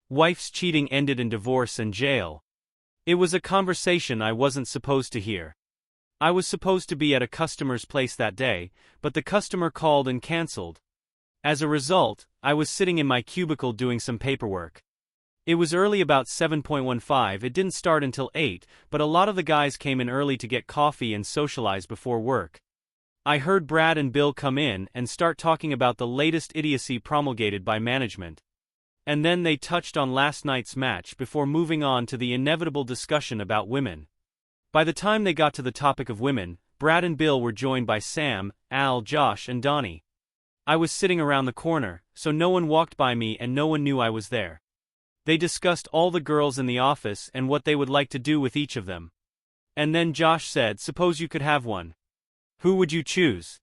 Wife's cheating ended in divorce and jail. It was a conversation I wasn't supposed to hear. I was supposed to be at a customer's place that day, but the customer called and canceled. As a result, I was sitting in my cubicle doing some paperwork. It was early, about 7:15. It didn't start until 8, but a lot of the guys came in early to get coffee and socialize before work. I heard Brad and Bill come in and start talking about the latest idiocy promulgated by management. And then they touched on last night's match before moving on to the inevitable discussion about women. By the time they got to the topic of women, Brad and Bill were joined by Sam, Al, Josh, and Donnie. I was sitting around the corner, so no one walked by me and no one knew I was there. They discussed all the girls in the office and what they would like to do with each of them. And then Josh said, "Suppose you could have one. Who would you choose?"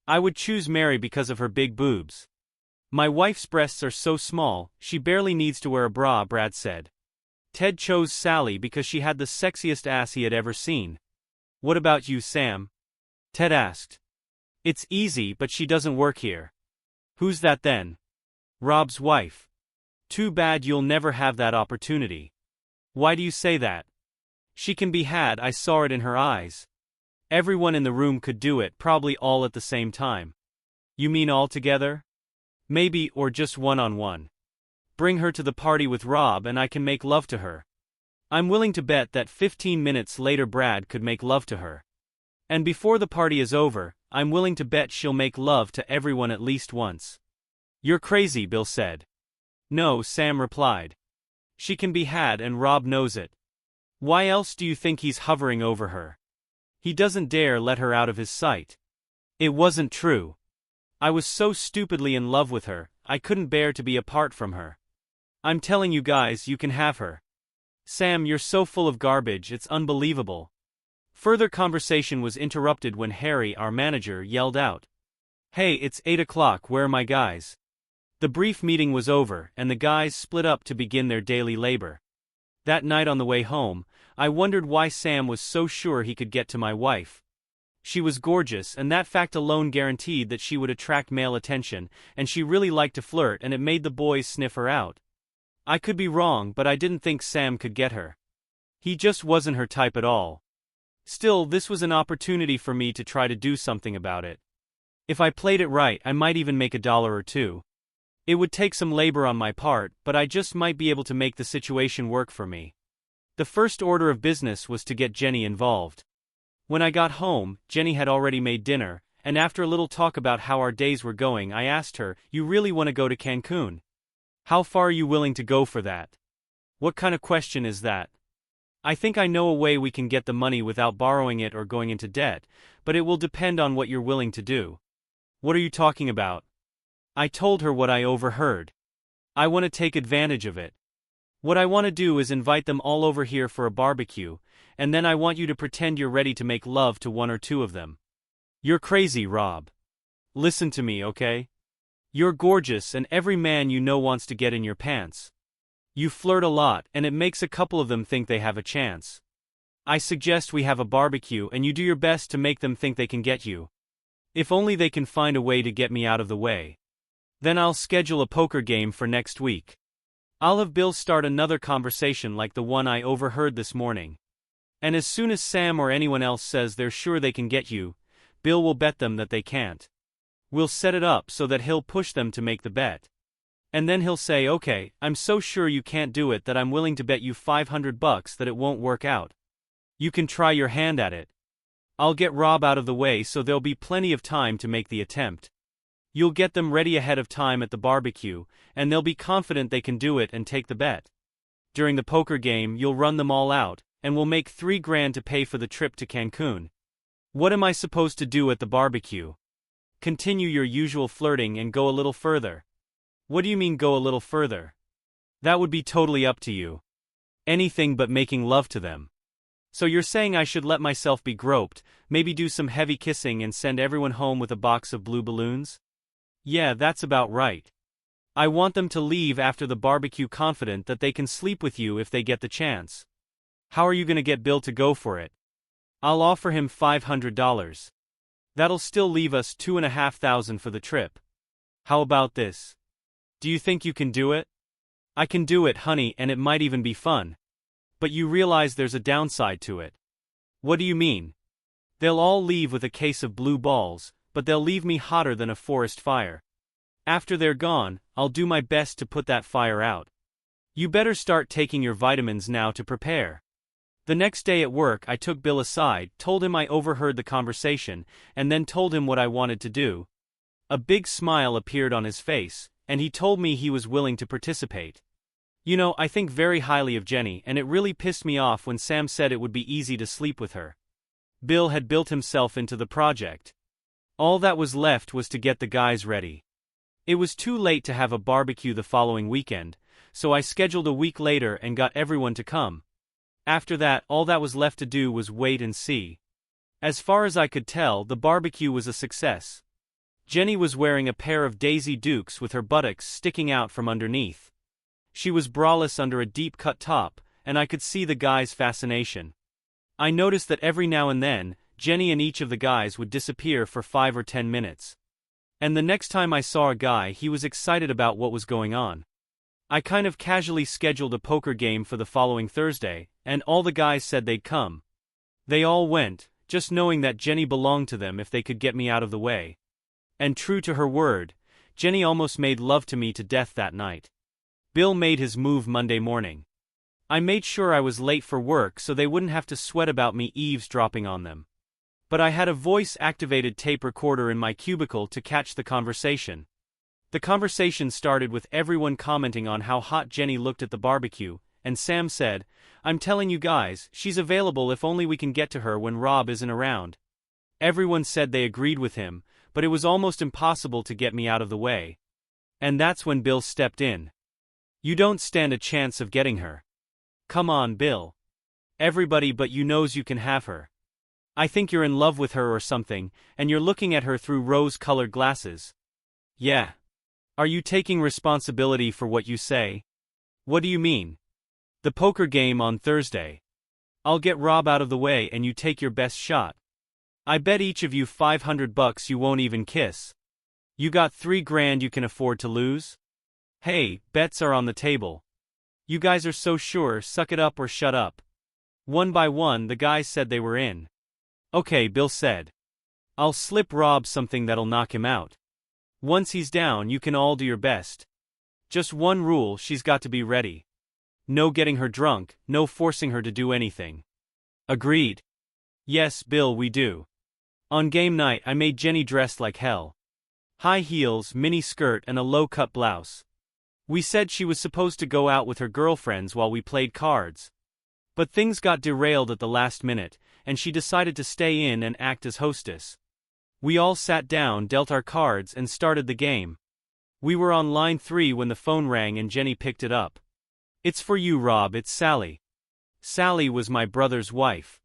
"I would choose Mary because of her big boobs. My wife's breasts are so small, she barely needs to wear a bra," Brad said. Ted chose Sally because she had the sexiest ass he had ever seen. "What about you, Sam?" Ted asked. "It's easy, but she doesn't work here." "Who's that then?" "Rob's wife." "Too bad you'll never have that opportunity." "Why do you say that?" "She can be had, I saw it in her eyes. Everyone in the room could do it, probably all at the same time." "You mean all together?" "Maybe, or just one-on-one. Bring her to the party with Rob and I can make love to her. I'm willing to bet that 15 minutes later Brad could make love to her. And before the party is over, I'm willing to bet she'll make love to everyone at least once." "You're crazy," Bill said. "No," Sam replied. "She can be had and Rob knows it. Why else do you think he's hovering over her? He doesn't dare let her out of his sight." It wasn't true. I was so stupidly in love with her, I couldn't bear to be apart from her. I'm telling you guys, you can have her. Sam, you're so full of garbage, it's unbelievable. Further conversation was interrupted when Harry, our manager, yelled out, "Hey, it's 8 o'clock, where are my guys?" The brief meeting was over, and the guys split up to begin their daily labor. That night on the way home, I wondered why Sam was so sure he could get to my wife. She was gorgeous, and that fact alone guaranteed that she would attract male attention, and she really liked to flirt, and it made the boys sniff her out. I could be wrong, but I didn't think Sam could get her. He just wasn't her type at all. Still, this was an opportunity for me to try to do something about it. If I played it right, I might even make $1 or $2. It would take some labor on my part, but I just might be able to make the situation work for me. The first order of business was to get Jenny involved. When I got home, Jenny had already made dinner, and after a little talk about how our days were going, I asked her, "You really want to go to Cancun? How far are you willing to go for that?" "What kind of question is that?" "I think I know a way we can get the money without borrowing it or going into debt, but it will depend on what you're willing to do." "What are you talking about?" I told her what I overheard. "I want to take advantage of it. What I want to do is invite them all over here for a barbecue, and then I want you to pretend you're ready to make love to one or two of them." "You're crazy, Rob. Listen to me, okay? You're gorgeous and every man you know wants to get in your pants. You flirt a lot and it makes a couple of them think they have a chance. I suggest we have a barbecue and you do your best to make them think they can get you. If only they can find a way to get me out of the way. Then I'll schedule a poker game for next week. I'll have Bill start another conversation like the one I overheard this morning. And as soon as Sam or anyone else says they're sure they can get you, Bill will bet them that they can't. We'll set it up so that he'll push them to make the bet. And then he'll say, "Okay, I'm so sure you can't do it that I'm willing to bet you $500 that it won't work out. You can try your hand at it. I'll get Rob out of the way so there'll be plenty of time to make the attempt. You'll get them ready ahead of time at the barbecue, and they'll be confident they can do it and take the bet. During the poker game, you'll run them all out, and we'll make $3,000 to pay for the trip to Cancun. What am I supposed to do at the barbecue? Continue your usual flirting and go a little further." "What do you mean go a little further?" "That would be totally up to you. Anything but making love to them." "So you're saying I should let myself be groped, maybe do some heavy kissing and send everyone home with a box of blue balloons?" "Yeah, that's about right. I want them to leave after the barbecue confident that they can sleep with you if they get the chance." "How are you going to get Bill to go for it?" "I'll offer him $500. That'll still leave us $2,500 for the trip. How about this? Do you think you can do it?" I can do it, honey, and it might even be fun. But you realize there's a downside to it. What do you mean? They'll all leave with a case of blue balls, but they'll leave me hotter than a forest fire. After they're gone, I'll do my best to put that fire out. You better start taking your vitamins now to prepare. The next day at work, I took Bill aside, told him I overheard the conversation, and then told him what I wanted to do. A big smile appeared on his face, and he told me he was willing to participate. You know, I think very highly of Jenny, and it really pissed me off when Sam said it would be easy to sleep with her. Bill had built himself into the project. All that was left was to get the guys ready. It was too late to have a barbecue the following weekend, so I scheduled a week later and got everyone to come. After that, all that was left to do was wait and see. As far as I could tell, the barbecue was a success. Jenny was wearing a pair of Daisy Dukes with her buttocks sticking out from underneath. She was braless under a deep-cut top, and I could see the guys' fascination. I noticed that every now and then, Jenny and each of the guys would disappear for 5 or 10 minutes. And the next time I saw a guy, he was excited about what was going on. I kind of casually scheduled a poker game for the following Thursday, and all the guys said they'd come. They all went, just knowing that Jenny belonged to them if they could get me out of the way. And true to her word, Jenny almost made love to me to death that night. Bill made his move Monday morning. I made sure I was late for work so they wouldn't have to sweat about me eavesdropping on them. But I had a voice-activated tape recorder in my cubicle to catch the conversation. The conversation started with everyone commenting on how hot Jenny looked at the barbecue, and Sam said, "I'm telling you guys, she's available if only we can get to her when Rob isn't around." Everyone said they agreed with him, but it was almost impossible to get me out of the way. And that's when Bill stepped in. "You don't stand a chance of getting her. Come on, Bill. Everybody but you knows you can have her. I think you're in love with her or something, and you're looking at her through rose-colored glasses. Yeah. Are you taking responsibility for what you say? What do you mean? The poker game on Thursday. I'll get Rob out of the way and you take your best shot. I bet each of you $500 you won't even kiss. You got $3,000 you can afford to lose? Hey, bets are on the table. You guys are so sure, suck it up or shut up." One by one, the guys said they were in. "Okay," Bill said. "I'll slip Rob something that'll knock him out. Once he's down, you can all do your best. Just one rule, she's got to be ready. No getting her drunk, no forcing her to do anything." Agreed. "Yes, Bill, we do." On game night, I made Jenny dress like hell. High heels, mini skirt, and a low-cut blouse. We said she was supposed to go out with her girlfriends while we played cards. But things got derailed at the last minute, and she decided to stay in and act as hostess. We all sat down, dealt our cards, and started the game. We were on line 3 when the phone rang and Jenny picked it up. "It's for you, Rob, it's Sally." Sally was my brother's wife.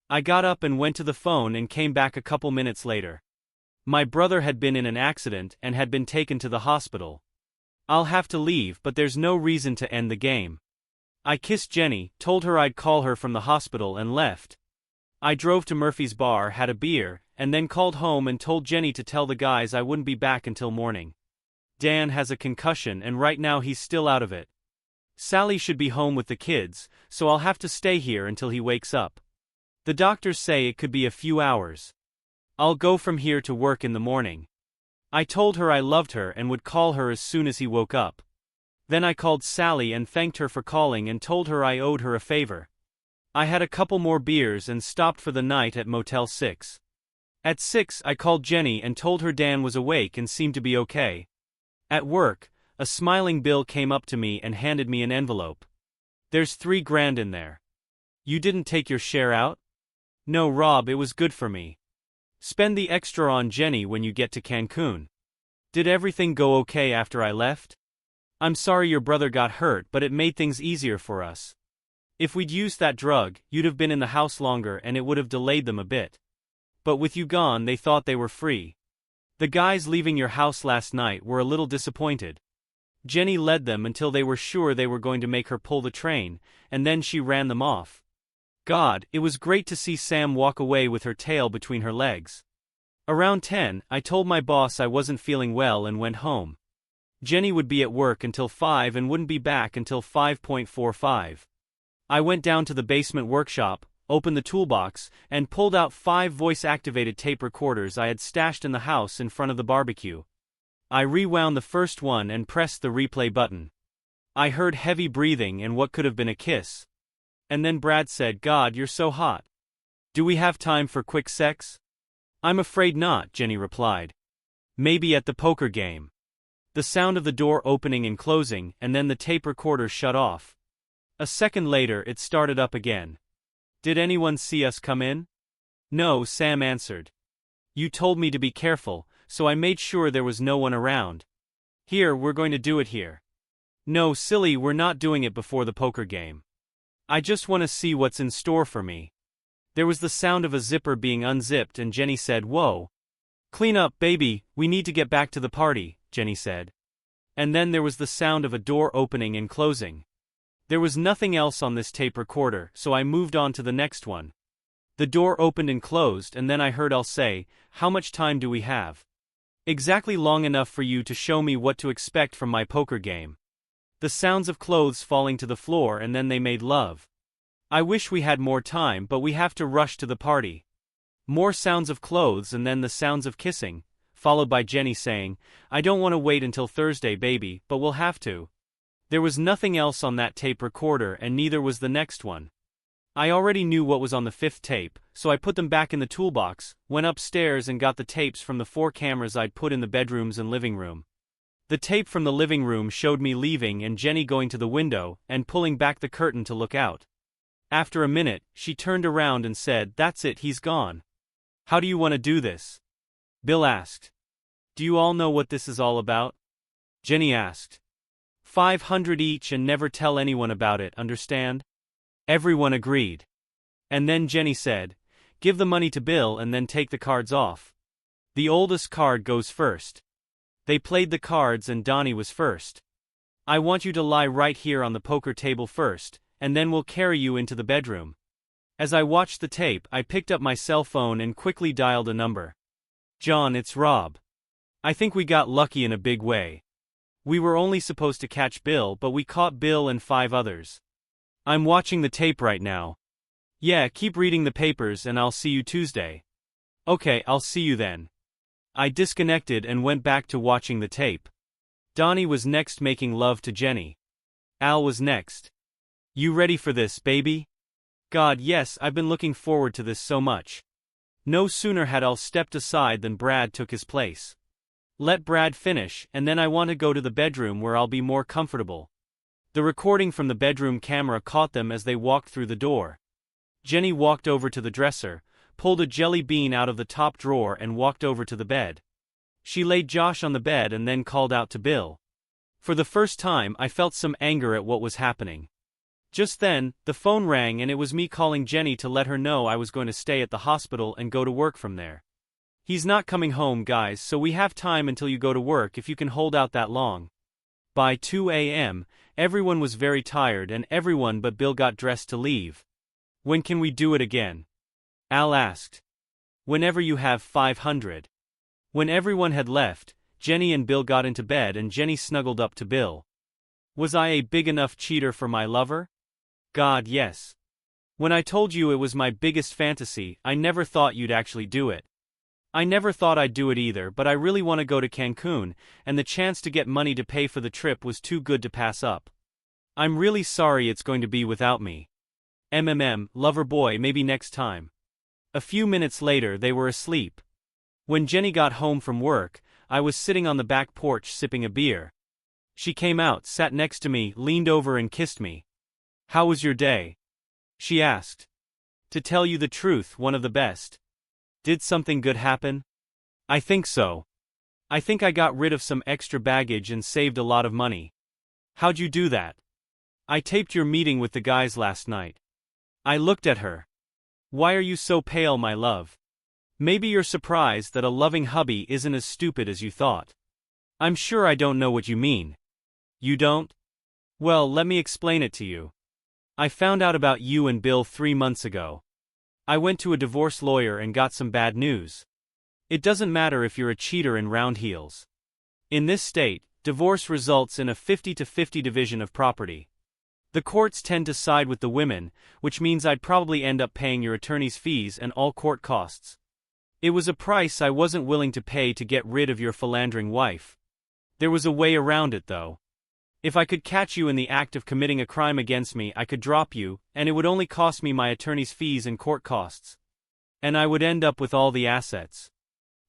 I got up and went to the phone and came back a couple minutes later. My brother had been in an accident and had been taken to the hospital. "I'll have to leave, but there's no reason to end the game." I kissed Jenny, told her I'd call her from the hospital and left. I drove to Murphy's bar, had a beer, and then called home and told Jenny to tell the guys I wouldn't be back until morning. Dan has a concussion and right now he's still out of it. Sally should be home with the kids, so I'll have to stay here until he wakes up. The doctors say it could be a few hours. I'll go from here to work in the morning. I told her I loved her and would call her as soon as he woke up. Then I called Sally and thanked her for calling and told her I owed her a favor. I had a couple more beers and stopped for the night at Motel 6. At 6, I called Jenny and told her Dan was awake and seemed to be okay. At work, a smiling Bill came up to me and handed me an envelope. "There's $3,000 in there. You didn't take your share out?" "No, Rob, it was good for me. Spend the extra on Jenny when you get to Cancun." "Did everything go okay after I left?" "I'm sorry your brother got hurt, but it made things easier for us. If we'd used that drug, you'd have been in the house longer and it would have delayed them a bit. But with you gone, they thought they were free. The guys leaving your house last night were a little disappointed. Jenny led them until they were sure they were going to make her pull the train, and then she ran them off. God, it was great to see Sam walk away with her tail between her legs." Around 10, I told my boss I wasn't feeling well and went home. Jenny would be at work until 5 and wouldn't be back until 5:45. I went down to the basement workshop, opened the toolbox, and pulled out 5 voice-activated tape recorders I had stashed in the house in front of the barbecue. I rewound the first one and pressed the replay button. I heard heavy breathing and what could have been a kiss. And then Brad said, "God, you're so hot. Do we have time for quick sex?" "I'm afraid not," Jenny replied. "Maybe at the poker game." The sound of the door opening and closing, and then the tape recorder shut off. A second later it started up again. "Did anyone see us come in?" "No," Sam answered. "You told me to be careful, so I made sure there was no one around. Here, we're going to do it here." "No, silly, we're not doing it before the poker game. I just want to see what's in store for me." There was the sound of a zipper being unzipped and Jenny said, "Whoa. Clean up, baby, we need to get back to the party," Jenny said. And then there was the sound of a door opening and closing. There was nothing else on this tape recorder, so I moved on to the next one. The door opened and closed and then I heard Al say, "How much time do we have?" "Exactly long enough for you to show me what to expect from my poker game." The sounds of clothes falling to the floor and then they made love. "I wish we had more time, but we have to rush to the party." More sounds of clothes and then the sounds of kissing, followed by Jenny saying, "I don't want to wait until Thursday, baby, but we'll have to." There was nothing else on that tape recorder and neither was the next one. I already knew what was on the 5th tape, so I put them back in the toolbox, went upstairs and got the tapes from the 4 cameras I'd put in the bedrooms and living room. The tape from the living room showed me leaving and Jenny going to the window and pulling back the curtain to look out. After a minute, she turned around and said, "That's it, he's gone." "How do you want to do this?" Bill asked. "Do you all know what this is all about?" Jenny asked. 500 each and never tell anyone about it, understand? Everyone agreed. And then Jenny said, "Give the money to Bill and then take the cards off. The oldest card goes first." They played the cards and Donnie was first. "I want you to lie right here on the poker table first, and then we'll carry you into the bedroom." As I watched the tape, I picked up my cell phone and quickly dialed a number. "John, it's Rob. I think we got lucky in a big way. We were only supposed to catch Bill, but we caught Bill and 5 others. I'm watching the tape right now." "Yeah, keep reading the papers and I'll see you Tuesday." "Okay, I'll see you then." I disconnected and went back to watching the tape. Donnie was next making love to Jenny. Al was next. "You ready for this, baby?" "God, yes, I've been looking forward to this so much." No sooner had Al stepped aside than Brad took his place. "Let Brad finish, and then I want to go to the bedroom where I'll be more comfortable." The recording from the bedroom camera caught them as they walked through the door. Jenny walked over to the dresser, pulled a jelly bean out of the top drawer and walked over to the bed. She laid Josh on the bed and then called out to Bill. For the first time I felt some anger at what was happening. Just then, the phone rang and it was me calling Jenny to let her know I was going to stay at the hospital and go to work from there. "He's not coming home, guys, so we have time until you go to work if you can hold out that long." By 2 a.m., everyone was very tired and everyone but Bill got dressed to leave. "When can we do it again?" Al asked. "Whenever you have 500. When everyone had left, Jenny and Bill got into bed and Jenny snuggled up to Bill. Was I a big enough cheater for my lover? God, yes. When I told you it was my biggest fantasy, I never thought you'd actually do it. I never thought I'd do it either, but I really want to go to Cancun, and the chance to get money to pay for the trip was too good to pass up. I'm really sorry it's going to be without me. Lover boy, maybe next time." A few minutes later they were asleep. When Jenny got home from work, I was sitting on the back porch sipping a beer. She came out, sat next to me, leaned over and kissed me. "How was your day?" she asked. "To tell you the truth, one of the best." "Did something good happen?" "I think so. I think I got rid of some extra baggage and saved a lot of money." "How'd you do that?" "I taped your meeting with the guys last night." I looked at her. "Why are you so pale, my love? Maybe you're surprised that a loving hubby isn't as stupid as you thought." "I'm sure I don't know what you mean." "You don't? Well, let me explain it to you. I found out about you and Bill 3 months ago. I went to a divorce lawyer and got some bad news. It doesn't matter if you're a cheater in round heels. In this state, divorce results in a 50-50 division of property. The courts tend to side with the women, which means I'd probably end up paying your attorney's fees and all court costs. It was a price I wasn't willing to pay to get rid of your philandering wife. There was a way around it though. If I could catch you in the act of committing a crime against me, I could drop you, and it would only cost me my attorney's fees and court costs. And I would end up with all the assets.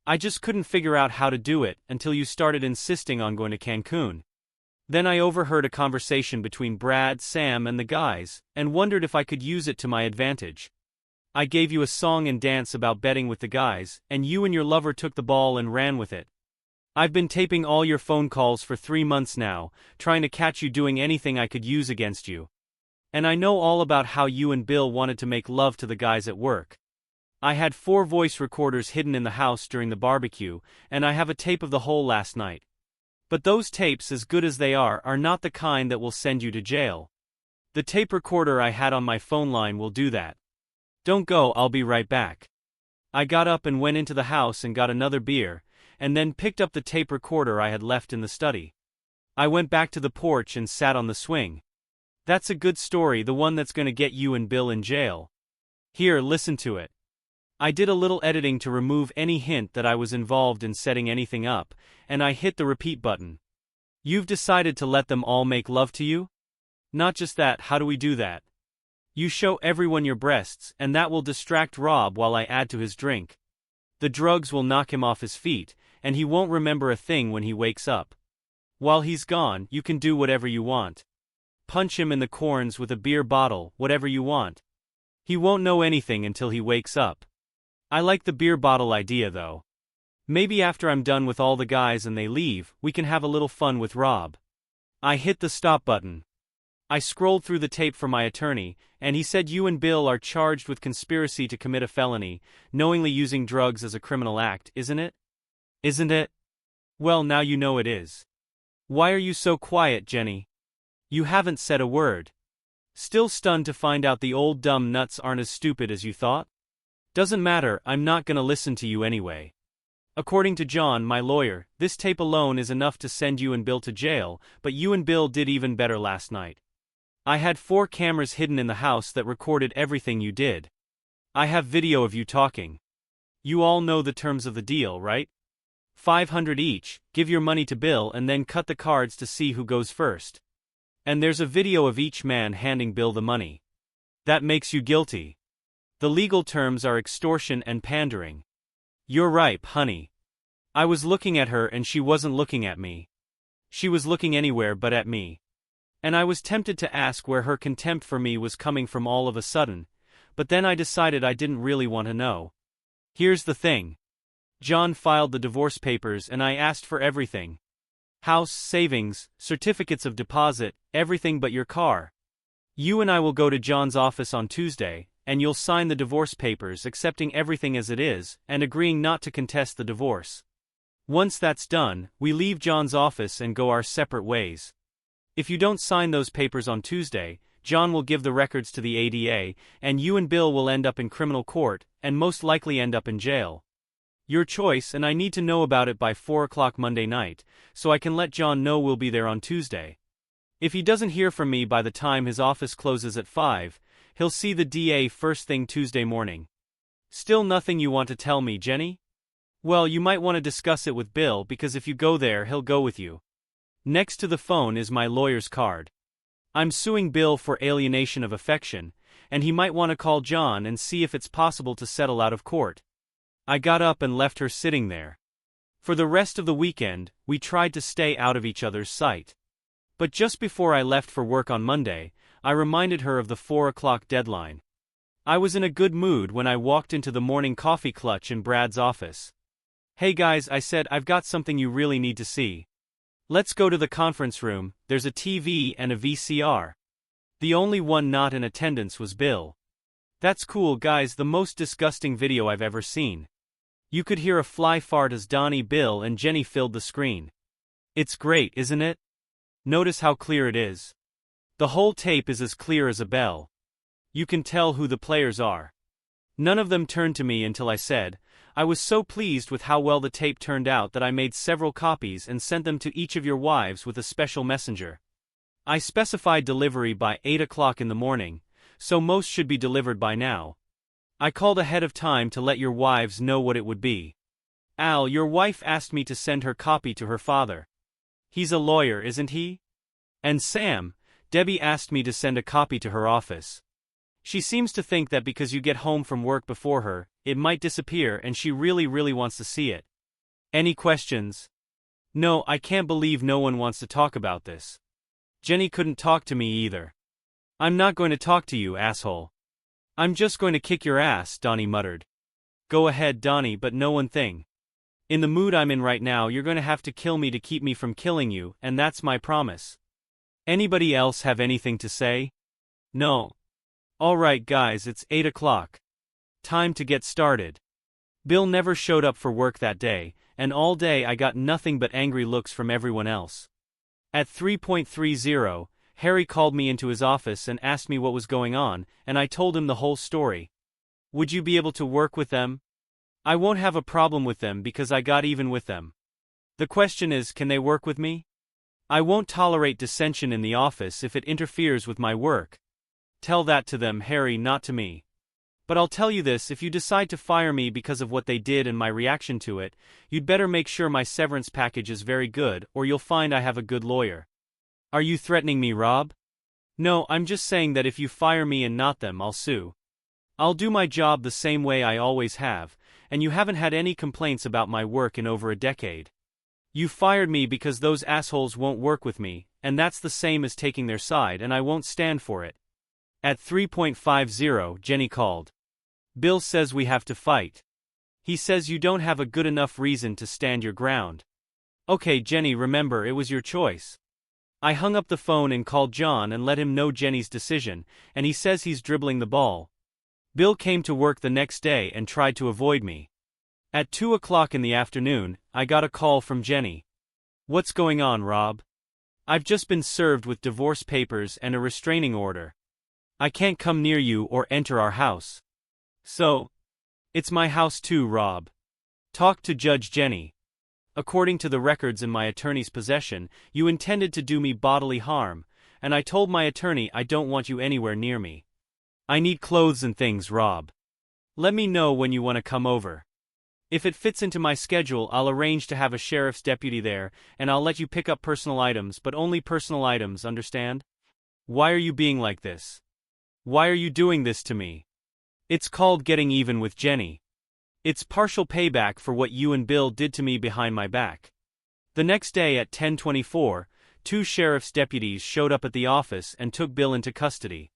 I just couldn't figure out how to do it until you started insisting on going to Cancun. Then I overheard a conversation between Brad, Sam, and the guys, and wondered if I could use it to my advantage. I gave you a song and dance about betting with the guys, and you and your lover took the ball and ran with it. I've been taping all your phone calls for 3 months now, trying to catch you doing anything I could use against you. And I know all about how you and Bill wanted to make love to the guys at work. I had 4 voice recorders hidden in the house during the barbecue, and I have a tape of the whole last night. But those tapes, as good as they are not the kind that will send you to jail. The tape recorder I had on my phone line will do that. Don't go, I'll be right back. I got up and went into the house and got another beer, and then picked up the tape recorder I had left in the study. I went back to the porch and sat on the swing. That's a good story, the one that's gonna get you and Bill in jail. Here, listen to it. I did a little editing to remove any hint that I was involved in setting anything up, and I hit the repeat button. You've decided to let them all make love to you? Not just that, how do we do that? You show everyone your breasts, and that will distract Rob while I add to his drink. The drugs will knock him off his feet, and he won't remember a thing when he wakes up. While he's gone, you can do whatever you want. Punch him in the corns with a beer bottle, whatever you want. He won't know anything until he wakes up. I like the beer bottle idea though. Maybe after I'm done with all the guys and they leave, we can have a little fun with Rob. I hit the stop button. I scrolled through the tape for my attorney, and he said you and Bill are charged with conspiracy to commit a felony, knowingly using drugs as a criminal act, isn't it? Isn't it? Well, now you know it is. Why are you so quiet, Jenny? You haven't said a word. Still stunned to find out the old dumb nuts aren't as stupid as you thought? Doesn't matter, I'm not gonna listen to you anyway. According to John, my lawyer, this tape alone is enough to send you and Bill to jail, but you and Bill did even better last night. I had 4 cameras hidden in the house that recorded everything you did. I have video of you talking. You all know the terms of the deal, right? $500 each, give your money to Bill and then cut the cards to see who goes first. And there's a video of each man handing Bill the money. That makes you guilty. The legal terms are extortion and pandering. You're ripe, honey. I was looking at her and she wasn't looking at me. She was looking anywhere but at me. And I was tempted to ask where her contempt for me was coming from all of a sudden, but then I decided I didn't really want to know. Here's the thing. John filed the divorce papers and I asked for everything. House, savings, certificates of deposit, everything but your car. You and I will go to John's office on Tuesday, and you'll sign the divorce papers accepting everything as it is, and agreeing not to contest the divorce. Once that's done, we leave John's office and go our separate ways. If you don't sign those papers on Tuesday, John will give the records to the ADA, and you and Bill will end up in criminal court, and most likely end up in jail. Your choice, and I need to know about it by 4 o'clock Monday night, so I can let John know we'll be there on Tuesday. If he doesn't hear from me by the time his office closes at 5, he'll see the DA first thing Tuesday morning. Still nothing you want to tell me, Jenny? Well, you might want to discuss it with Bill because if you go there, he'll go with you. Next to the phone is my lawyer's card. I'm suing Bill for alienation of affection, and he might want to call John and see if it's possible to settle out of court. I got up and left her sitting there. For the rest of the weekend, we tried to stay out of each other's sight. But just before I left for work on Monday, I reminded her of the 4 o'clock deadline. I was in a good mood when I walked into the morning coffee clutch in Brad's office. Hey guys, I said, I've got something you really need to see. Let's go to the conference room, there's a TV and a VCR. The only one not in attendance was Bill. That's cool guys, the most disgusting video I've ever seen. You could hear a fly fart as Donnie, Bill and Jenny filled the screen. It's great, isn't it? Notice how clear it is. The whole tape is as clear as a bell. You can tell who the players are. None of them turned to me until I said, I was so pleased with how well the tape turned out that I made several copies and sent them to each of your wives with a special messenger. I specified delivery by 8 o'clock in the morning, so most should be delivered by now. I called ahead of time to let your wives know what it would be. Al, your wife asked me to send her copy to her father. He's a lawyer, isn't he? And Sam, Debbie asked me to send a copy to her office. She seems to think that because you get home from work before her, it might disappear and she really wants to see it. Any questions? No, I can't believe no one wants to talk about this. Jenny couldn't talk to me either. I'm not going to talk to you, asshole. I'm just going to kick your ass, Donnie muttered. Go ahead, Donnie, but no one thing. In the mood I'm in right now, you're going to have to kill me to keep me from killing you, and that's my promise. Anybody else have anything to say? No. Alright guys, it's 8 o'clock. Time to get started. Bill never showed up for work that day, and all day I got nothing but angry looks from everyone else. At 3:30, Harry called me into his office and asked me what was going on, and I told him the whole story. Would you be able to work with them? I won't have a problem with them because I got even with them. The question is, can they work with me? I won't tolerate dissension in the office if it interferes with my work. Tell that to them, Harry, not to me. But I'll tell you this, if you decide to fire me because of what they did and my reaction to it, you'd better make sure my severance package is very good, or you'll find I have a good lawyer. Are you threatening me, Rob? No, I'm just saying that if you fire me and not them, I'll sue. I'll do my job the same way I always have, and you haven't had any complaints about my work in over a decade. You fired me because those assholes won't work with me, and that's the same as taking their side, and I won't stand for it. At 3:50, Jenny called. Bill says we have to fight. He says you don't have a good enough reason to stand your ground. Okay, Jenny, remember, it was your choice. I hung up the phone and called John and let him know Jenny's decision, and he says he's dribbling the ball. Bill came to work the next day and tried to avoid me. At 2 o'clock in the afternoon, I got a call from Jenny. What's going on, Rob? I've just been served with divorce papers and a restraining order. I can't come near you or enter our house. So? It's my house too, Rob. Talk to Judge Jenny. According to the records in my attorney's possession, you intended to do me bodily harm, and I told my attorney I don't want you anywhere near me. I need clothes and things, Rob. Let me know when you want to come over. If it fits into my schedule, I'll arrange to have a sheriff's deputy there, and I'll let you pick up personal items, but only personal items, understand? Why are you being like this? Why are you doing this to me? It's called getting even with Jenny. It's partial payback for what you and Bill did to me behind my back. The next day at 10:24, 2 sheriff's deputies showed up at the office and took Bill into custody.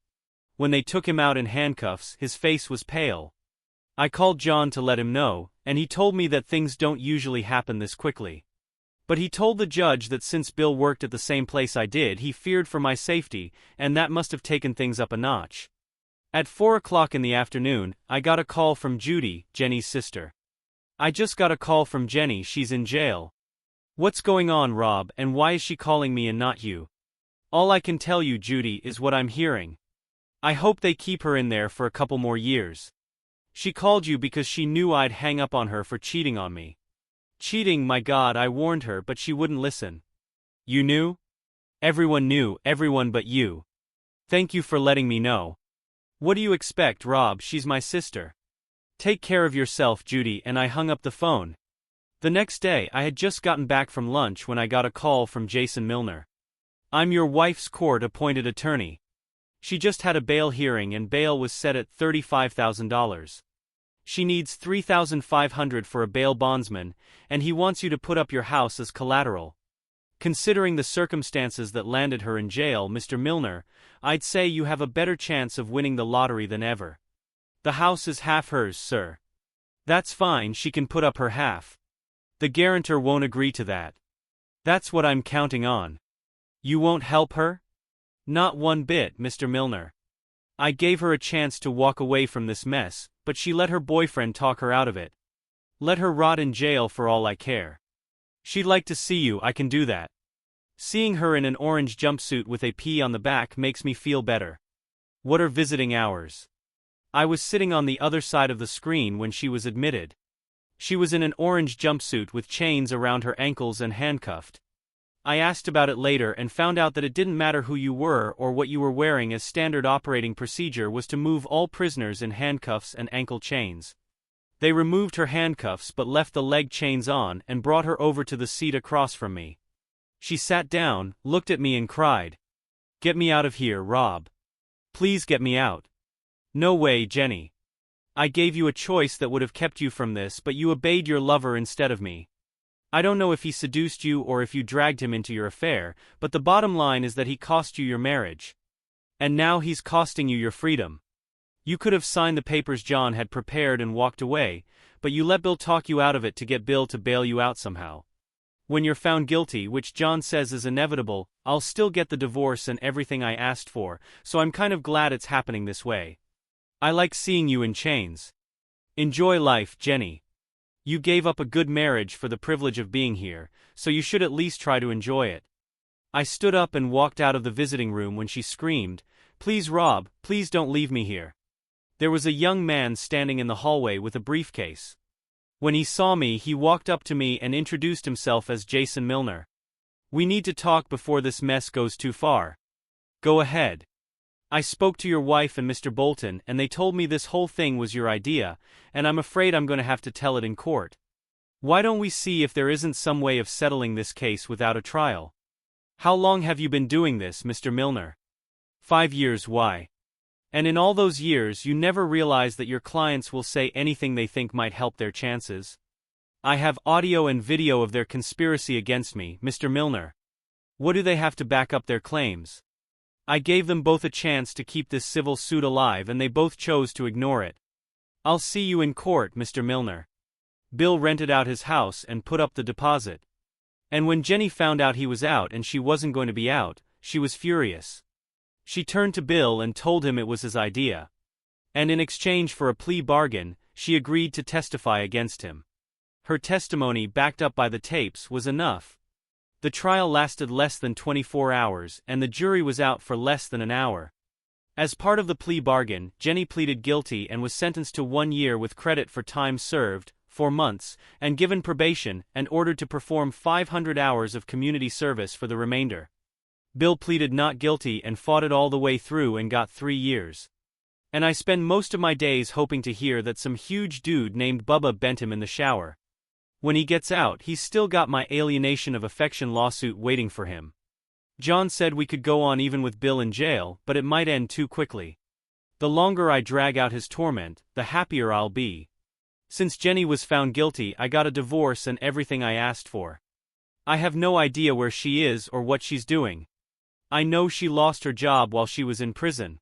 When they took him out in handcuffs, his face was pale. I called John to let him know, and he told me that things don't usually happen this quickly. But he told the judge that since Bill worked at the same place I did, he feared for my safety, and that must have taken things up a notch. At 4 o'clock in the afternoon, I got a call from Judy, Jenny's sister. I just got a call from Jenny, she's in jail. What's going on, Rob, and why is she calling me and not you? All I can tell you, Judy, is what I'm hearing. I hope they keep her in there for a couple more years. She called you because she knew I'd hang up on her for cheating on me. Cheating, my God, I warned her, but she wouldn't listen. You knew? Everyone knew, everyone but you. Thank you for letting me know. What do you expect, Rob? She's my sister. Take care of yourself, Judy, and I hung up the phone. The next day, I had just gotten back from lunch when I got a call from Jason Milner. I'm your wife's court-appointed attorney. She just had a bail hearing and bail was set at $35,000. She needs $3,500 for a bail bondsman, and he wants you to put up your house as collateral. Considering the circumstances that landed her in jail, Mr. Milner, I'd say you have a better chance of winning the lottery than ever. The house is half hers, sir. That's fine, she can put up her half. The guarantor won't agree to that. That's what I'm counting on. You won't help her? Not one bit, Mr. Milner. I gave her a chance to walk away from this mess, but she let her boyfriend talk her out of it. Let her rot in jail for all I care. She'd like to see you, I can do that. Seeing her in an orange jumpsuit with a P on the back makes me feel better. What are visiting hours? I was sitting on the other side of the screen when she was admitted. She was in an orange jumpsuit with chains around her ankles and handcuffed. I asked about it later and found out that it didn't matter who you were or what you were wearing, as standard operating procedure was to move all prisoners in handcuffs and ankle chains. They removed her handcuffs but left the leg chains on and brought her over to the seat across from me. She sat down, looked at me and cried, "Get me out of here, Rob. Please get me out." "No way, Jenny. I gave you a choice that would have kept you from this, but you obeyed your lover instead of me. I don't know if he seduced you or if you dragged him into your affair, but the bottom line is that he cost you your marriage. And now he's costing you your freedom. You could have signed the papers John had prepared and walked away, but you let Bill talk you out of it to get Bill to bail you out somehow. When you're found guilty, which John says is inevitable, I'll still get the divorce and everything I asked for, so I'm kind of glad it's happening this way. I like seeing you in chains. Enjoy life, Jenny. You gave up a good marriage for the privilege of being here, so you should at least try to enjoy it." I stood up and walked out of the visiting room when she screamed, "Please, Rob, please don't leave me here." There was a young man standing in the hallway with a briefcase. When he saw me, he walked up to me and introduced himself as Jason Milner. "We need to talk before this mess goes too far." "Go ahead." "I spoke to your wife and Mr. Bolton and they told me this whole thing was your idea, and I'm afraid I'm going to have to tell it in court. Why don't we see if there isn't some way of settling this case without a trial?" "How long have you been doing this, Mr. Milner?" 5 years. "Why? And in all those years you never realize that your clients will say anything they think might help their chances?" "I have audio and video of their conspiracy against me, Mr. Milner. What do they have to back up their claims? I gave them both a chance to keep this civil suit alive and they both chose to ignore it. I'll see you in court, Mr. Milner." Bill rented out his house and put up the deposit. And when Jenny found out he was out and she wasn't going to be out, she was furious. She turned to Bill and told him it was his idea. And in exchange for a plea bargain, she agreed to testify against him. Her testimony, backed up by the tapes, was enough. The trial lasted less than 24 hours, and the jury was out for less than an hour. As part of the plea bargain, Jenny pleaded guilty and was sentenced to 1 year with credit for time served, 4 months, and given probation, and ordered to perform 500 hours of community service for the remainder. Bill pleaded not guilty and fought it all the way through and got 3 years. And I spend most of my days hoping to hear that some huge dude named Bubba bent him in the shower. When he gets out, he's still got my alienation of affection lawsuit waiting for him. John said we could go on even with Bill in jail, but it might end too quickly. The longer I drag out his torment, the happier I'll be. Since Jenny was found guilty, I got a divorce and everything I asked for. I have no idea where she is or what she's doing. I know she lost her job while she was in prison.